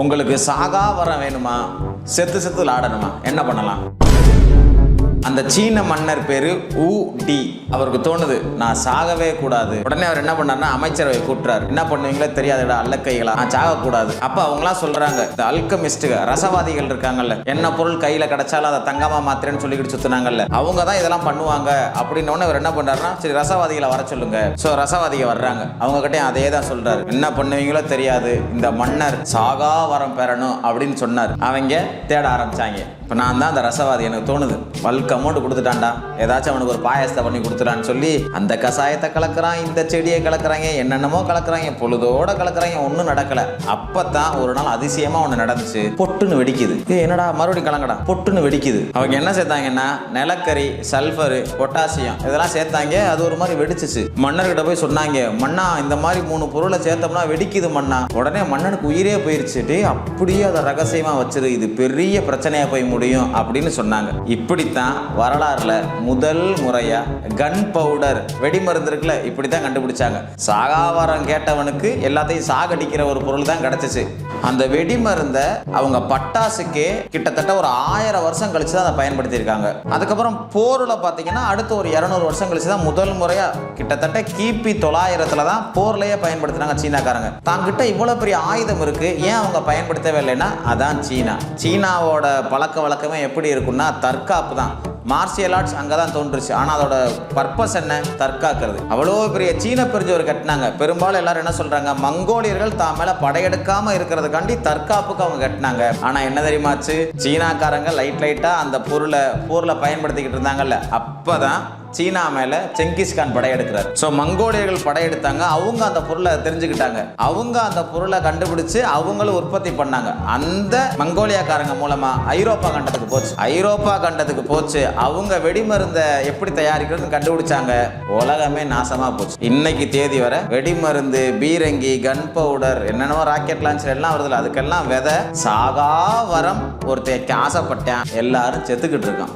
உங்களுக்கு சாகா வரம் வேணுமா, செத்து செத்து விளாடணுமா, என்ன பண்ணலாம்? அந்த சீன மன்னர் பேரு ஊ டி. அவருக்கு தோணுது நான் சாகவே கூடாது. உடனே அவர் என்ன பண்ணாருன்னா அமைச்சரவை கூட்டுறாரு. என்ன பண்ணுவீங்களோ தெரியாதுடா அல்லக்கைகளா, நான் சாகக்கூடாது. அப்ப அவங்களாம் சொல்றாங்க, இந்த அல்கமிஸ்டுக ரசவாதிகள் இருக்காங்கல்ல, என்ன பொருள் கையில கிடைச்சாலும் அதை தங்கமா மாத்திரன்னு சொல்லிக்கிட்டு சுத்தினாங்கல்ல, அவங்க தான் இதெல்லாம் பண்ணுவாங்க அப்படின்னு அவர் என்ன பண்றாருன்னா, சரி ரசவாதிகளை வர சொல்லுங்க. சோ ரசவாதிகள் வர்றாங்க. அவங்க கிட்டே அதே தான் சொல்றாரு, என்ன பண்ணுவீங்களோ தெரியாது, இந்த மன்னர் சாகா வரம் பெறணும் அப்படின்னு சொன்னார். அவங்க தேட ஆரம்பிச்சாங்க. இப்போ நான் தான் அந்த ரசவாதி, எனக்கு தோணுது பல்க் அமௌண்ட் கொடுத்துட்டான்டா, ஏதாச்சும் அவனுக்கு ஒரு பாயசத்தை பண்ணி கொடுத்துட்டான்னு சொல்லி அந்த கசாயத்தை கலக்குறான், இந்த செடியை கலக்குறாங்க, என்னென்னமோ கலக்குறாங்க, பொழுதோட கலக்குறாங்க, ஒன்றும் நடக்கல. அப்பதான் ஒரு நாள் அதிசயமா ஒன்று நடந்துச்சு. பொட்டுன்னு வெடிக்குது. என்னடா மறுபடியும் கலங்கடா, பொட்டுன்னு வெடிக்குது. அவங்க என்ன சேர்த்தாங்கன்னா நிலக்கரி, சல்ஃபரு, பொட்டாசியம் இதெல்லாம் சேர்த்தாங்க. அது ஒரு மாதிரி வெடிச்சிச்சு. மன்னர்கிட்ட போய் சொன்னாங்க, மன்னா இந்த மாதிரி 3 பொருளை சேர்த்தோம்னா வெடிக்குது மன்னா. உடனே மன்னனுக்கு உயிரே போயிருச்சு. அப்படியே அதை ரகசியமா வச்சிரு, இது பெரிய பிரச்சனையா போய் முடியும் அப்படின்னு சொன்னாங்க. இப்படித்தான் வரலாறுல முதல் முறையா கன் பவுடர் வெடிமருந்து இருக்குல்ல, இப்படித்தான் கண்டுபிடிச்சாங்க. சாகாவரம் கேட்டவனுக்கு எல்லாத்தையும் சாகடிக்கிற ஒரு பொருள் தான் கிடைச்சிச்சு. அந்த வெடிமருந்த அவங்க பட்டாசுக்கே கிட்டத்தட்ட ஒரு 1000 வருஷம் கழிச்சு தான் அதை பயன்படுத்தியிருக்காங்க. அதுக்கப்புறம் போர்ல பாத்தீங்கன்னா அடுத்த ஒரு 200 வருஷம் கழிச்சு தான் முதல் முறையா கிட்டத்தட்ட கிபி 900 தான் போர்லயே பயன்படுத்தினாங்க சீனாக்காரங்க. தாங்கிட்ட இவ்வளவு பெரிய ஆயுதம் இருக்கு, ஏன் அவங்க பயன்படுத்தவே இல்லைன்னா அதான் சீனா. சீனாவோட பழக்க வழக்கமே எப்படி இருக்குன்னா தற்காப்பு தான். மார்ஷியல் ஆர்ட்ஸ் அங்கதான் தோன்றுச்சு. ஆனா அதோட பர்பஸ் என்ன? தற்காக்கிறது. அவ்வளோ பெரிய சீன பெருஞ்சவர் கட்டினாங்க. பெரும்பாலும் எல்லாரும் என்ன சொல்றாங்க, மங்கோலியர்கள் தான் மேல படையெடுக்காம இருக்கிறதுக்காண்டி தற்காப்புக்கு அவங்க கட்டினாங்க. ஆனா என்ன தெரியுமாச்சு, சீனாக்காரங்க லைட்டா அந்த பொருளை போர்ல பயன்படுத்திக்கிட்டு இருந்தாங்கல்ல, அப்பதான் சீனா மேல செங்கிஸ்கான் படையெடுக்கிறார். ஸோ மங்கோலியர்கள் படையெடுத்தாங்க. அவங்க அந்த பொருளை தெரிஞ்சுக்கிட்டாங்க. அவங்க அந்த பொருளை கண்டுபிடிச்சு அவங்களும் உற்பத்தி பண்ணாங்க. அந்த மங்கோலியாக்காரங்க மூலமா ஐரோப்பா கண்டத்துக்கு போச்சு. அவங்க வெடிமருந்தை எப்படி தயாரிக்கிறதுன்னு கண்டுபிடிச்சாங்க. உலகமே நாசமா போச்சு. இன்னைக்கு தேதி வரை வெடிமருந்து, பீரங்கி, கன் பவுடர், என்னென்னவோ ராக்கெட் லான்ச்சர் எல்லாம் வருதுல, அதுக்கெல்லாம் விதை சாகா வரம் ஒருத்தருக்கு ஆசைப்பட்டேன், எல்லாரும் செத்துக்கிட்டு இருக்கான்.